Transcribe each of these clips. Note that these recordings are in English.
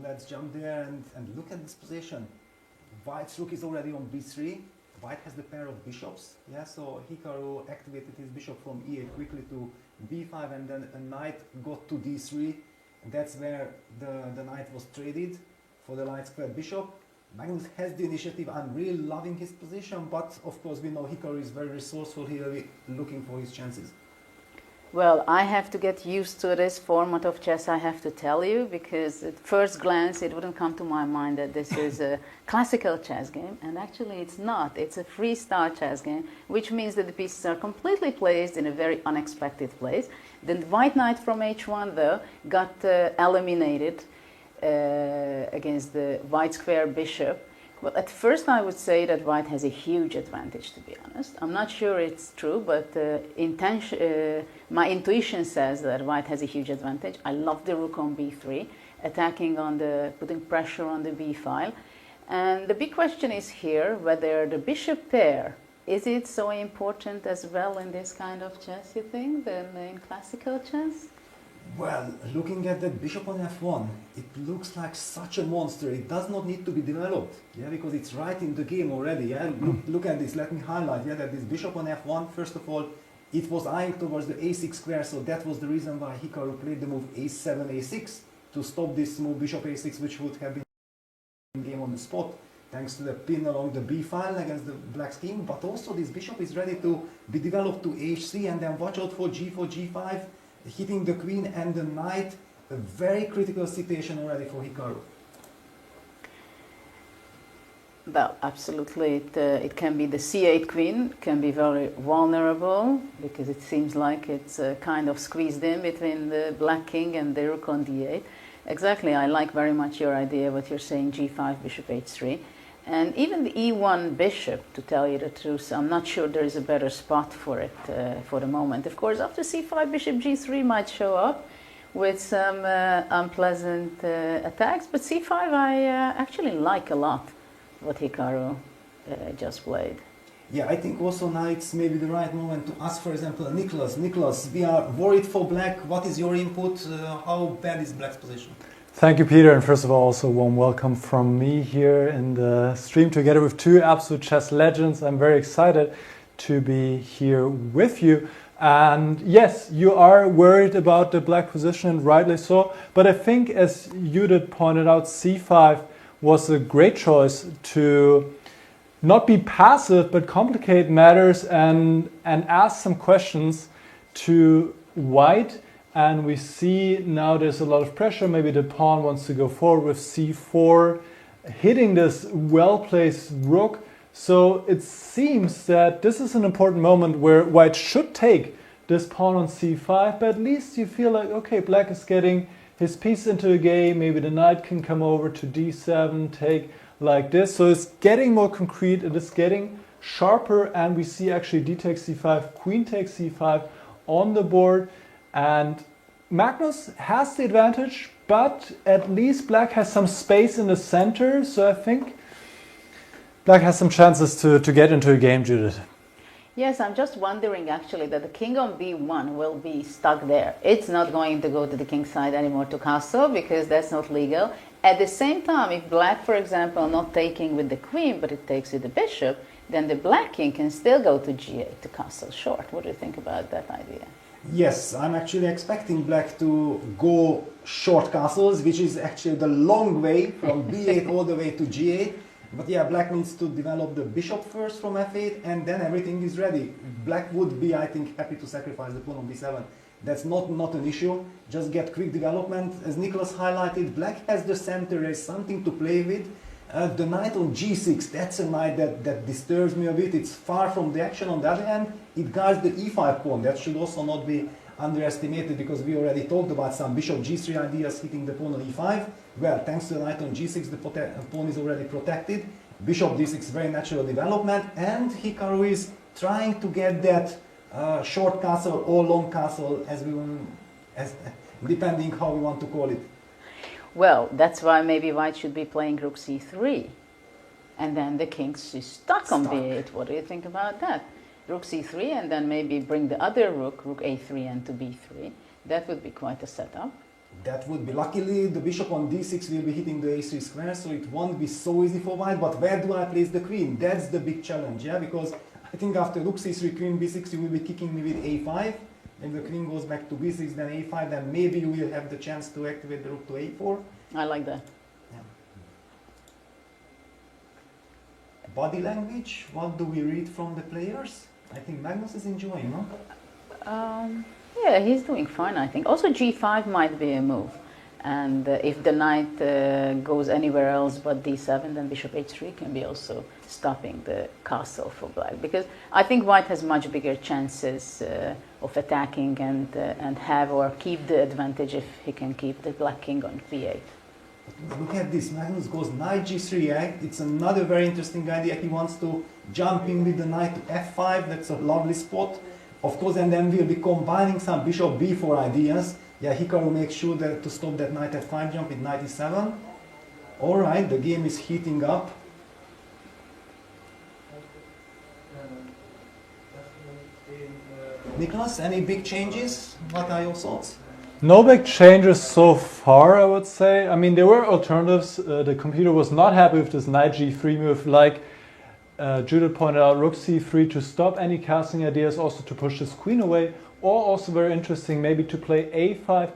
let's jump there and look at this position. White's rook is already on b3. White has the pair of bishops. Yeah, so Hikaru activated his bishop from e8 quickly to b5, and then a knight got to d3. And that's where the knight was traded for the light squared bishop. Magnus has the initiative. I'm really loving his position, but of course we know Hikaru is very resourceful here, looking for his chances. Well, I have to get used to this format of chess, I have to tell you, because at first glance it wouldn't come to my mind that this is a classical chess game, and actually it's not. It's a freestyle chess game, which means that the pieces are completely placed in a very unexpected place. The white knight from h1, though, got eliminated against the white square bishop. Well, at first I would say that white has a huge advantage, to be honest. I'm not sure it's true, but my intuition says that white has a huge advantage. I love the rook on b3, attacking on putting pressure on the b file. And the big question is here whether the bishop pair, is it so important as well in this kind of chess, you think, than in classical chess? Well, looking at that bishop on f1, it looks like such a monster. It does not need to be developed, yeah, because it's right in the game already. Yeah, look at this. Let me highlight, yeah, that this bishop on f1. First of all, it was eyeing towards the a6 square, so that was the reason why Hikaru played the move a7, a6 to stop this move bishop a6, which would have been in game on the spot, thanks to the pin along the b file against the black's king. But also, this bishop is ready to be developed to h3, and then watch out for g4, g5. Hitting the queen and the knight, a very critical situation already for Hikaru. Well, absolutely. It can be the c8 queen, can be very vulnerable, because it seems like it's kind of squeezed in between the black king and the rook on d8. Exactly, I like very much your idea, what you're saying, g5, bishop h3. And even the e1 bishop, to tell you the truth, I'm not sure there is a better spot for it for the moment. Of course, after c5, bishop g3 might show up with some unpleasant attacks, but c5 I actually like a lot what Hikaru just played. Yeah, I think also now it's maybe the right moment to ask, for example, Nicholas. Nicholas, we are worried for black. What is your input? How bad is black's position? Thank you, Peter, and first of all, also a warm welcome from me here in the stream together with two absolute chess legends. I'm very excited to be here with you. And yes, you are worried about the black position, and rightly so. But I think, as Judith pointed out, c5 was a great choice to not be passive, but complicate matters and ask some questions to white. And we see now there's a lot of pressure. Maybe the pawn wants to go forward with c4, hitting this well-placed rook. So it seems that this is an important moment where white should take this pawn on c5, but at least you feel like, okay, black is getting his piece into the game. Maybe the knight can come over to d7, take like this. So it's getting more concrete, it is getting sharper, and we see actually d takes c5, queen takes c5 on the board. And Magnus has the advantage, but at least black has some space in the center, so I think black has some chances to get into a game, Judith. Yes, I'm just wondering actually that the king on b1 will be stuck there. It's not going to go to the king's side anymore to castle, because that's not legal. At the same time, if black, for example, not taking with the queen, but it takes with the bishop, then the black king can still go to g8 to castle short. What do you think about that idea? Yes, I'm actually expecting black to go short castles, which is actually the long way from b8 all the way to g8. But yeah, black needs to develop the bishop first from f8, and then everything is ready. Black would be, I think, happy to sacrifice the pawn on b7. That's not an issue. Just get quick development. As Nicholas highlighted, black has the center, there's something to play with. The knight on g6, that's a knight that disturbs me a bit. It's far from the action. On the other hand, it guards the e5 pawn. That should also not be underestimated, because we already talked about some bishop g3 ideas hitting the pawn on e5. Well, thanks to the knight on g6, the pawn is already protected. Bishop d6, very natural development, and Hikaru is trying to get that short castle or long castle, depending how we want to call it. Well, that's why maybe white should be playing rook c3. And then the king is stuck on b8. What do you think about that? Rook c3, and then maybe bring the other rook, rook a3, and to b3. That would be quite a setup. That would be, luckily the bishop on d6 will be hitting the a3 square, so it won't be so easy for white, but where do I place the queen? That's the big challenge, yeah, because I think after rook c3, queen b6, you will be kicking me with a5. If the queen goes back to b6, then a5, then maybe you will have the chance to activate the rook to a4. I like that. Yeah. Body language, what do we read from the players? I think Magnus is enjoying, no? Yeah, he's doing fine, I think. Also, g5 might be a move. And if the knight goes anywhere else but d7, then bishop h3 can be also stopping the castle for black. Because I think white has much bigger chances of attacking and have or keep the advantage if he can keep the black king on b8. Look at this, Magnus goes knight g3, yeah? It's another very interesting idea. He wants to jump in with the knight to f5, that's a lovely spot. Of course, and then we'll be combining some bishop b4 ideas. Yeah, Hikaru makes sure that to stop that knight f5 jump with knight e7. Alright, the game is heating up. Nicholas, any big changes? What are your thoughts? No big changes so far, I would say. I mean, there were alternatives. The computer was not happy with this knight g3 move, like Judith pointed out, rook c3 to stop any castling ideas, also to push this queen away, or also very interesting, maybe to play a5,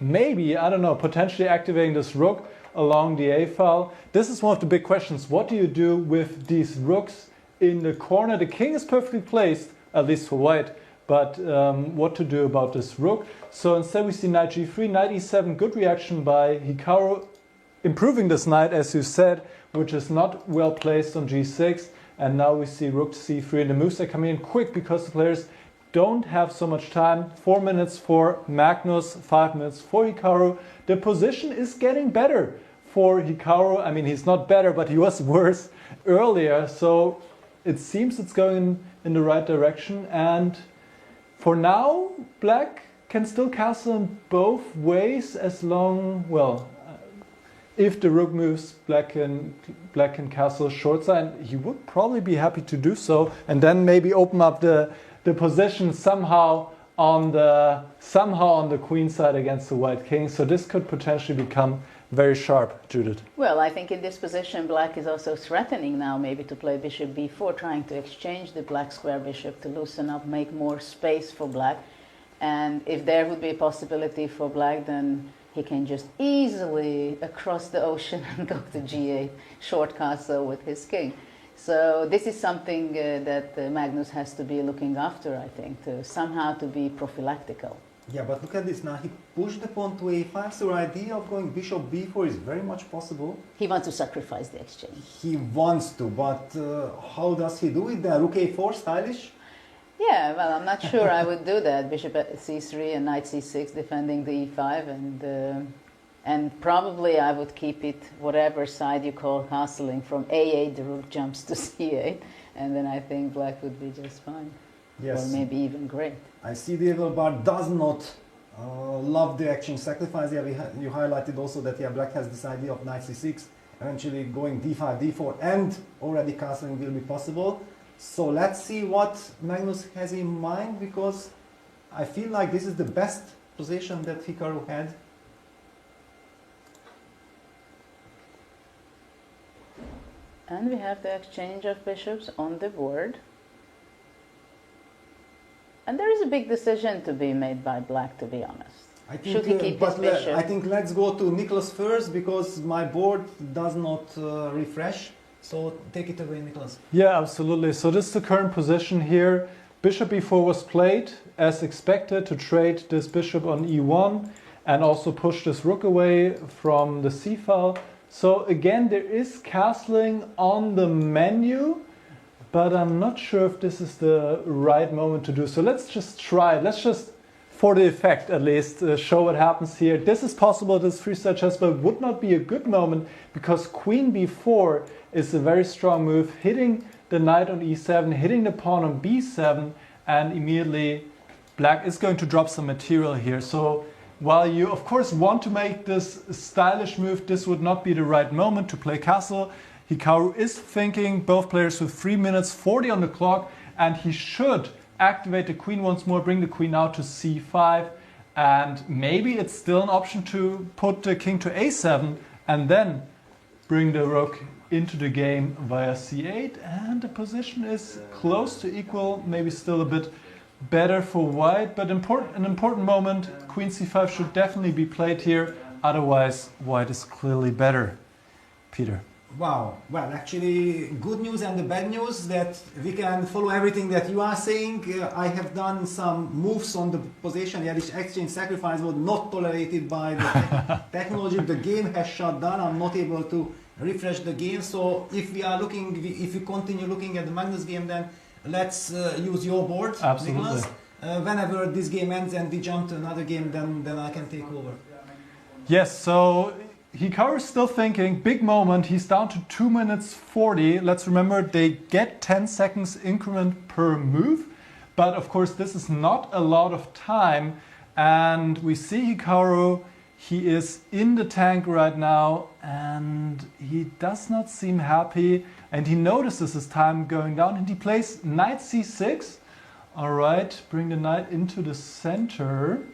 maybe, I don't know, potentially activating this rook along the a file. This is one of the big questions. What do you do with these rooks in the corner? The king is perfectly placed, at least for white, but what to do about this rook? So instead we see knight g3, knight e7, good reaction by Hikaru, improving this knight, as you said, which is not well placed on g6. And now we see rook c3, and the moves are coming in quick because the players don't have so much time. 4 minutes for Magnus, 5 minutes for Hikaru. The position is getting better for Hikaru. I mean, he's not better, but he was worse earlier. So it seems it's going in the right direction. And for now, black can still castle in both ways as long, well, if the rook moves, black can castle short side. He would probably be happy to do so, and then maybe open up the position somehow on the queen side against the white king. So this could potentially become very sharp, Judith. Well, I think in this position, black is also threatening now maybe to play bishop b4, trying to exchange the black square bishop to loosen up, make more space for black. And if there would be a possibility for black, then he can just easily across the ocean and go to g8, short castle with his king. So this is something that Magnus has to be looking after, I think, to somehow to be prophylactical. Yeah, but look at this now. He pushed the pawn to a5, so the idea of going bishop b4 is very much possible. He wants to sacrifice the exchange. He wants to, but how does he do it then? Rook a4, stylish? Yeah, well, I'm not sure I would do that. Bishop c3 and knight c6 defending the e5, and probably I would keep it whatever side you call castling. From a8 the rook jumps to c8, and then I think black would be just fine. Yes. Or maybe even great. I see Diego Bar does not love the exchange sacrifice. Yeah, you highlighted also that black has this idea of knight c6, eventually going d5, d4, and already castling will be possible. So let's see what Magnus has in mind, because I feel like this is the best position that Hikaru had. And we have the exchange of bishops on the board. And there is a big decision to be made by black, to be honest. I think, should he keep his bishop? I think let's go to Nicholas first, because my board does not refresh. So take it away, Nicholas. Yeah, absolutely. So this is the current position here. Bishop e4 was played as expected to trade this bishop on e1 and also push this rook away from the c file. So again, there is castling on the menu, but I'm not sure if this is the right moment to do so. Let's just try it. Let's just, for the effect at least, show what happens here. This is possible, this freestyle chess, but it would not be a good moment because queen b4 is a very strong move, hitting the knight on e7, hitting the pawn on b7, and immediately black is going to drop some material here. So while you of course want to make this stylish move, this would not be the right moment to play castle. Hikaru is thinking, both players with 3 minutes 40 on the clock, and he should activate the queen once more, bring the queen out to c5, And maybe it's still an option to put the king to a7 and then bring the rook into the game via c8. And the position is close to equal, maybe still a bit better for white. But an important moment, queen c5 should definitely be played here. Otherwise, white is clearly better. Peter. Wow, well, actually, good news and the bad news that we can follow everything that you are saying. I have done some moves on the position. Yeah, this exchange sacrifice was not tolerated by the technology. The game has shut down. I'm not able to refresh the game. So if we are looking, if you continue looking at the Magnus game, then let's use your board, Absolutely. Nicholas. Whenever this game ends and we jump to another game, then I can take over. Yes, so Hikaru is still thinking, big moment, he's down to 2 minutes 40. Let's remember they get 10 seconds increment per move, but of course this is not a lot of time. And we see Hikaru, he is in the tank right now and he does not seem happy and he notices his time going down and he plays knight c6. All right, bring the knight into the center,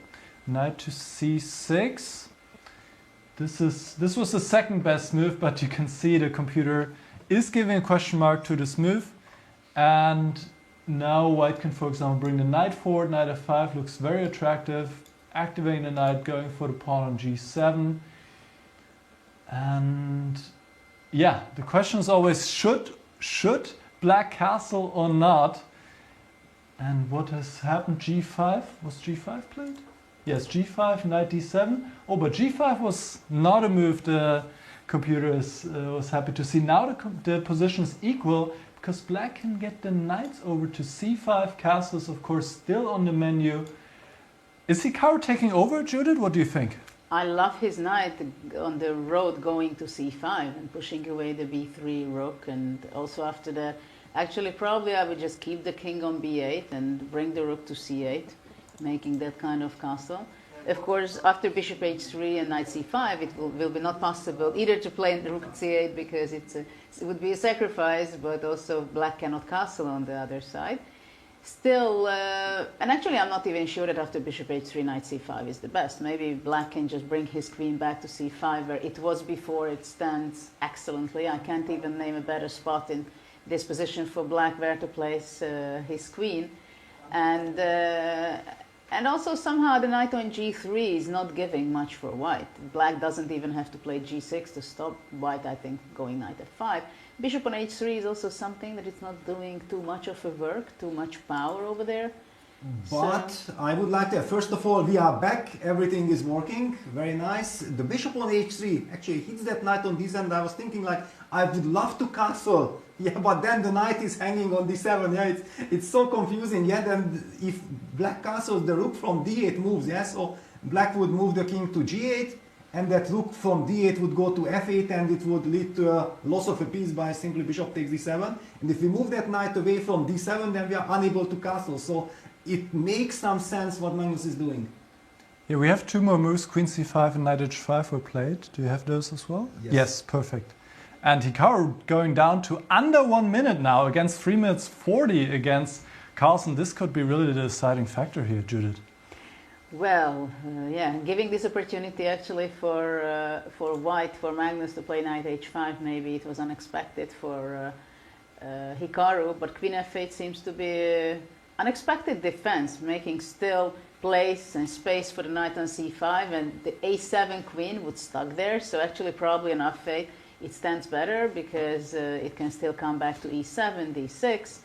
knight to c6. This was the second best move, but you can see the computer is giving a question mark to this move. And now white can, for example, bring the knight forward. Knight f5 looks very attractive. Activating the knight, going for the pawn on g7. And yeah, the question is always should black castle or not? And what has happened? G5? Was G5 played? Yes, g5, knight d7. Oh, but g5 was not a move the computer was happy to see. Now the position is equal because black can get the knights over to c5. Castle is, of course, still on the menu. Is Hikaru taking over, Judith? What do you think? I love his knight on the road going to c5 and pushing away the b3 rook. And also after that, actually, probably I would just keep the king on b8 and bring the rook to c8. Making that kind of castle. Of course, after bishop h3 and knight c5, it will be not possible either to play rook at c8 because it would be a sacrifice, but also black cannot castle on the other side. Still, and actually I'm not even sure that after bishop h3, knight c5 is the best. Maybe black can just bring his queen back to c5 where it was before. It stands excellently. I can't even name a better spot in this position for black where to place his queen. And also somehow the knight on g3 is not giving much for white. Black doesn't even have to play g6 to stop white, I think, going knight f5. Bishop on h3 is also something that it's not doing too much of a work, too much power over there. But I would like to, first of all, we are back, everything is working, very nice. The bishop on h3 actually hits that knight on d7, and I was thinking like, I would love to castle, yeah, but then the knight is hanging on d7, yeah, it's so confusing, yeah, then if black castles, the rook from d8 moves, yeah, so black would move the king to g8, and that rook from d8 would go to f8, and it would lead to a loss of a piece by simply bishop takes d7, and if we move that knight away from d7, then we are unable to castle, so it makes some sense what Magnus is doing. Yeah, we have two more moves, queen c5 and knight h5 were played. Do you have those as well? Yes, perfect. And Hikaru going down to under 1 minute now against 3 minutes 40 against Carlsen. This could be really the deciding factor here, Judith. Well, yeah, giving this opportunity actually for white, for Magnus to play knight h5, maybe it was unexpected for Hikaru, but queen f8 seems to be unexpected defense, making still place and space for the knight on c5, and the a7 queen would stuck there, so actually probably on f8 it stands better because it can still come back to e7, d6.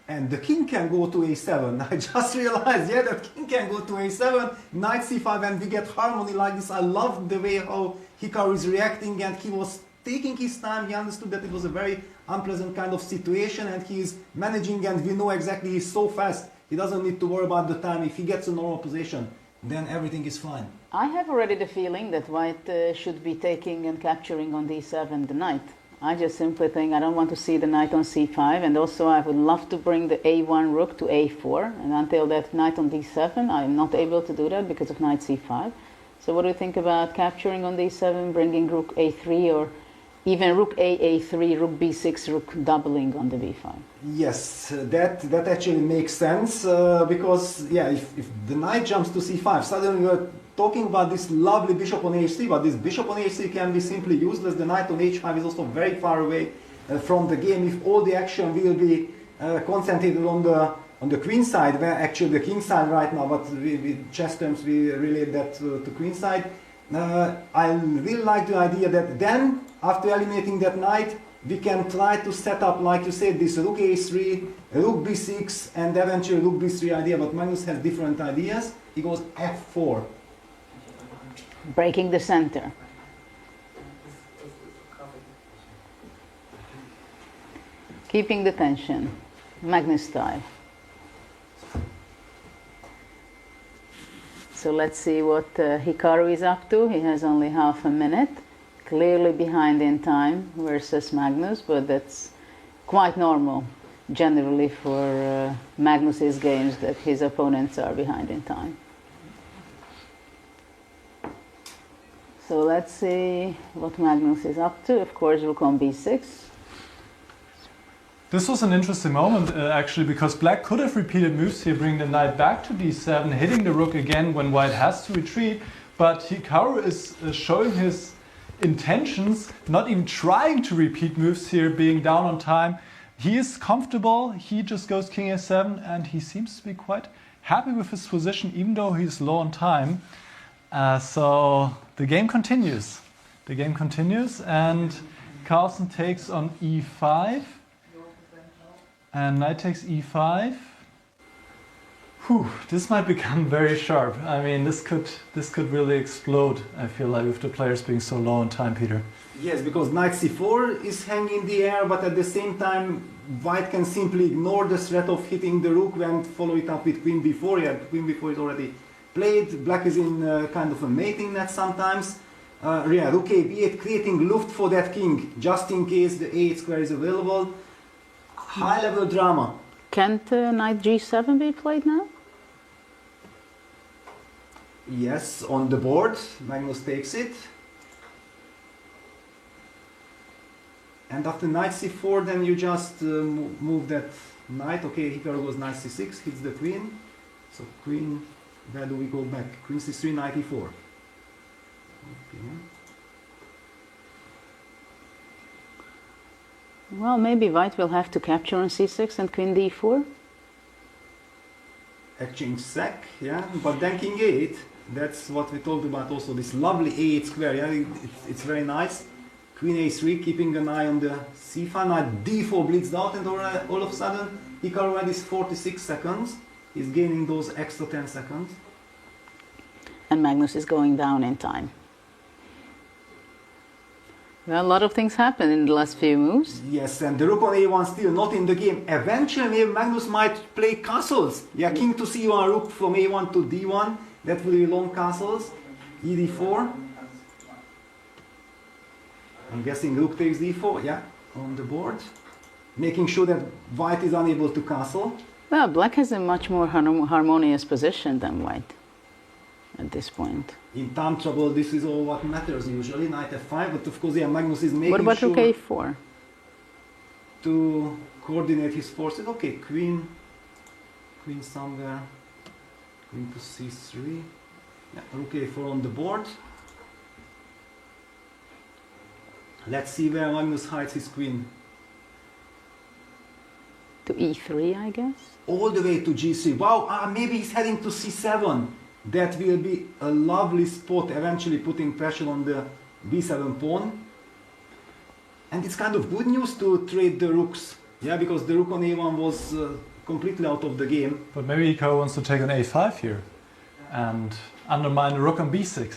And the king can go to a7. I just realized, yeah, that king can go to a7, knight c5, and we get harmony like this. I love the way how Hikaru is reacting, and he was taking his time. He understood that it was a very unpleasant kind of situation, and he is managing, and we know exactly he's so fast. He doesn't need to worry about the time. If he gets a normal position, then everything is fine. I have already the feeling that white should be taking and capturing on d7 the knight. I just simply think I don't want to see the knight on c5, and also I would love to bring the a1 rook to a4, and until that knight on d7 I'm not able to do that because of knight c5. So what do you think about capturing on d7, bringing rook a3 or even rook a3, rook b6, rook doubling on the b5. Yes, that actually makes sense because yeah, if the knight jumps to c5, suddenly we're talking about this lovely bishop on h3, but this bishop on h3 can be simply useless. The knight on h5 is also very far away from the game. If all the action will be concentrated on the queen side, where actually the king side right now, but with chess terms we relate that to queen side. I really like the idea that then, after eliminating that knight, we can try to set up, like you said, this rook a3, rook b6, and eventually rook b3 idea, but Magnus has different ideas. He goes f4. Breaking the center. Keeping the tension. Magnus style. So let's see what Hikaru is up to. He has only half a minute. Clearly behind in time versus Magnus, but that's quite normal generally for Magnus's games, that his opponents are behind in time. So let's see what Magnus is up to. Of course, rook on b6. This was an interesting moment actually, because black could have repeated moves here, bringing the knight back to d7, hitting the rook again when white has to retreat. But Hikaru is showing his intentions, not even trying to repeat moves here, being down on time. He is comfortable, he just goes king a7, and he seems to be quite happy with his position, even though he's low on time. So the game continues. The game continues, and Carlsen takes on e5. And knight takes e5. Whew, this might become very sharp. I mean, this could really explode, I feel like, with the players being so low on time, Peter. Yes, because knight c4 is hanging in the air, but at the same time, white can simply ignore the threat of hitting the rook and follow it up with queen b4. Yeah, queen b4 is already played. Black is in kind of a mating net sometimes. Yeah, rook a b8, creating luft for that king, just in case the a8 square is available. High level drama. Can't knight g7 be played now? Yes, on the board. Magnus takes it. And after knight c4, then you just move that knight. Okay, Hikaru goes knight c6, hits the queen. So queen, where do we go back? Queen c3, knight e4. Okay. Well, maybe white will have to capture on c6 and queen d4. Exchange sack, yeah, but then king a8, that's what we talked about also, this lovely a8 square, yeah, it's very nice. Queen a3, keeping an eye on the c5, knight d4 blitzed out, and all of a sudden Hikaru had his 46 seconds, he's gaining those extra 10 seconds. And Magnus is going down in time. Well, a lot of things happened in the last few moves. Yes, and the rook on a1 still not in the game. Eventually, Magnus might play castles. Yeah, king to c1, rook from a1 to d1. That will be long castles. e4. I'm guessing rook takes d4, yeah, on the board. Making sure that white is unable to castle. Well, black has a much more harmonious position than white at this point. In time trouble, this is all what matters usually, knight f5, but of course, yeah, Magnus is making What about sure rook a4? To coordinate his forces. Okay, queen somewhere, queen to c3, yeah, rook a4 on the board. Let's see where Magnus hides his queen. To e3, I guess? All the way to g3. Wow, maybe he's heading to c7. That will be a lovely spot, eventually putting pressure on the b7 pawn. And it's kind of good news to trade the rooks. Yeah, because the rook on a1 was completely out of the game. But maybe Hikaru wants to take on a5 here and undermine the rook on b6.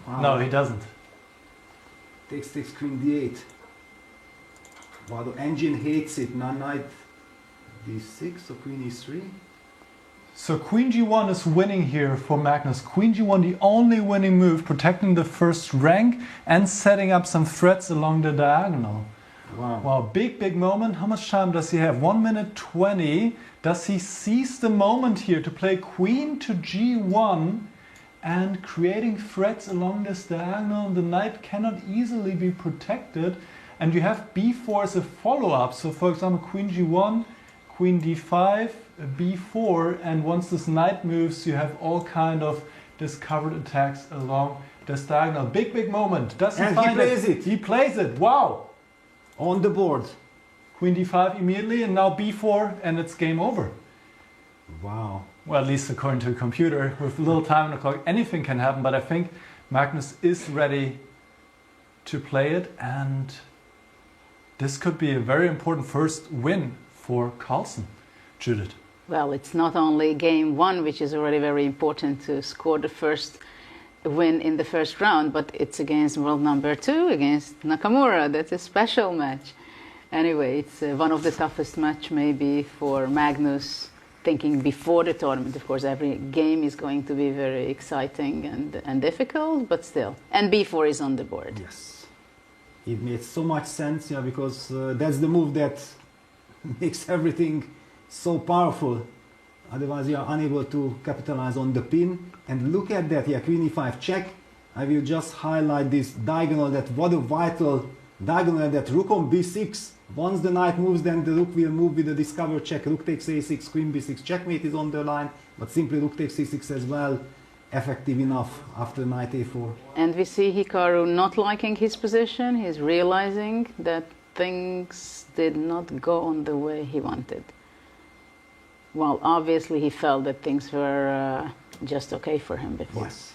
Wow. No, he doesn't. Takes queen d8. Wow, the engine hates it. Now knight d6, so queen e3. So queen g1 is winning here for Magnus. Queen g1, the only winning move, protecting the first rank and setting up some threats along the diagonal. Wow. Wow, big moment. How much time does he have? 1 minute 20. Does he seize the moment here to play queen to g1 and creating threats along this diagonal. The knight cannot easily be protected, and you have b4 as a follow-up. So for example, queen g1, queen d5, b4, and once this knight moves, you have all kind of discovered attacks along this diagonal. Big moment. Does he And find he plays it. He plays it. Wow. On the board. Queen d5 immediately, and now b4, and it's game over. Wow. Well, at least according to a computer, with little time on the clock, anything can happen. But I think Magnus is ready to play it, and this could be a very important first win for Carlsen. Judith. Well, it's not only game one, which is already very important to score the first win in the first round, but it's against world number 2, against Nakamura. That's a special match. Anyway, it's one of the toughest match maybe for Magnus, thinking before the tournament. Of course, every game is going to be very exciting and difficult, but still. And b4 is on the board. Yes. It made so much sense, yeah, because that's the move that makes everything so powerful. Otherwise, you are unable to capitalize on the pin. And look at that, yeah, queen e5 check. I will just highlight this diagonal, that what a vital diagonal, that rook on b6. Once the knight moves, then the rook will move with a discover check. Rook takes a6, queen b6, checkmate is on the line, but simply rook takes c6 as well. Effective enough after knight a4. And we see Hikaru not liking his position. He's realizing that things did not go on the way he wanted. Well, obviously he felt that things were just okay for him before. Yes.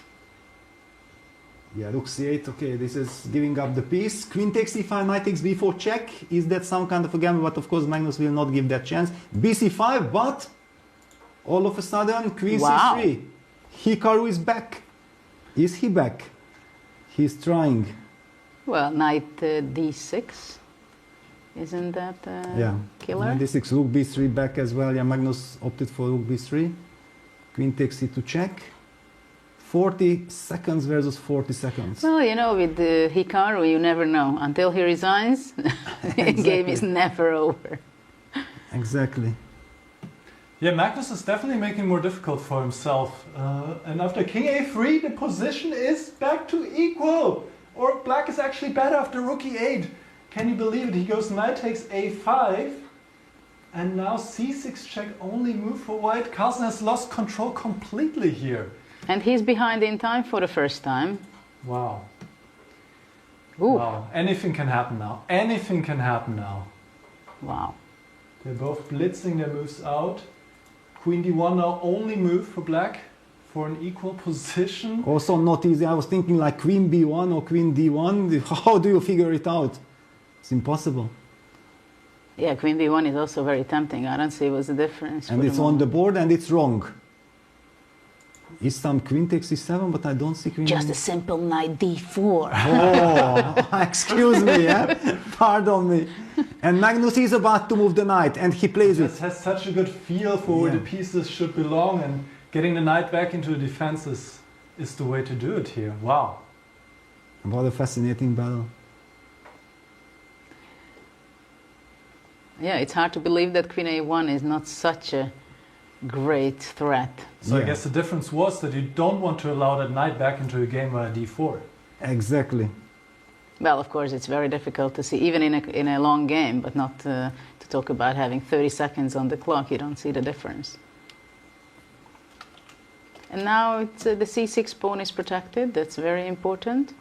Yeah, rook c8, okay, this is giving up the piece. Queen takes e5, knight takes b4 check. Is that some kind of a gamble? But of course Magnus will not give that chance. bc5, but all of a sudden queen c3. Hikaru is back. Is he back? He's trying. Well, knight d6. Isn't that killer? Knight d6, rook b3 back as well. Yeah, Magnus opted for rook b3. Queen takes c2 check. 40 seconds versus 40 seconds. Well, you know, with Hikaru, you never know. Until he resigns, the game is never over. Exactly. Yeah, Magnus is definitely making more difficult for himself. And after king a3, the position is back to equal. Or black is actually better after rook e8. Can you believe it? He goes knight takes a5. And now c6 check, only move for white. Carlsen has lost control completely here. And he's behind in time for the first time. Wow. Ooh. Wow. Anything can happen now. Anything can happen now. Wow. They're both blitzing their moves out. Queen d1 now only move for black for an equal position. Also not easy. I was thinking like queen b1 or queen d1. How do you figure it out? It's impossible. Yeah, queen b1 is also very tempting. I don't see what's the difference. And it's on the board and it's wrong. Is some queen takes c7, but I don't see queen. Just a simple knight d4. Oh, excuse me, yeah? Pardon me. And Magnus is about to move the knight, and he plays it. He has such a good feel for where the pieces should belong, and getting the knight back into the defense is the way to do it here. Wow. What a fascinating battle. Yeah, it's hard to believe that queen a1 is not such a great threat. So I guess the difference was that you don't want to allow that knight back into a game via d4. Exactly. Well, of course, it's very difficult to see, even in a long game, but not to talk about having 30 seconds on the clock. You don't see the difference. And now it's, the c6 pawn is protected. That's very important.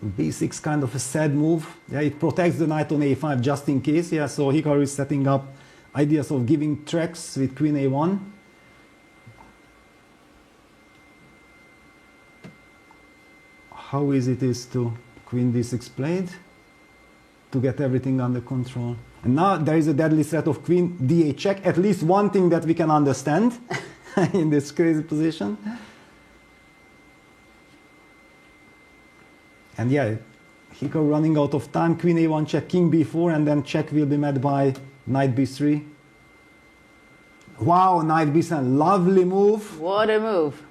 b6 kind of a sad move. Yeah, it protects the knight on a5 just in case. Yeah, so Hikaru is setting up ideas of giving tracks with queen a1. How easy it is to queen d6 played to get everything under control. And now there is a deadly threat of queen d8 check. At least one thing that we can understand in this crazy position. And yeah, Hikaru running out of time. Queen a1 check, king b4, and then check will be met by knight b3. Wow, knight b7, lovely move. What a move.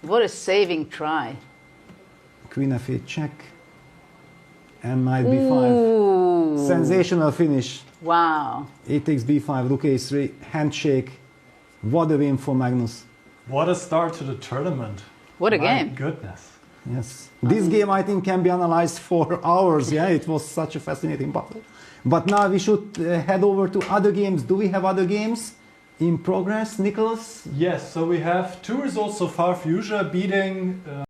What a saving try. Queen f8 check. And knight b5. Ooh. Sensational finish. Wow. A takes b5, rook a3, handshake. What a win for Magnus. What a start to the tournament. What a My game. goodness. Yes. This game, I think, can be analyzed for hours. Yeah, it was such a fascinating battle. But now we should head over to other games. Do we have other games in progress, Nicholas? Yes, so we have 2 results so far. Fuchsia beating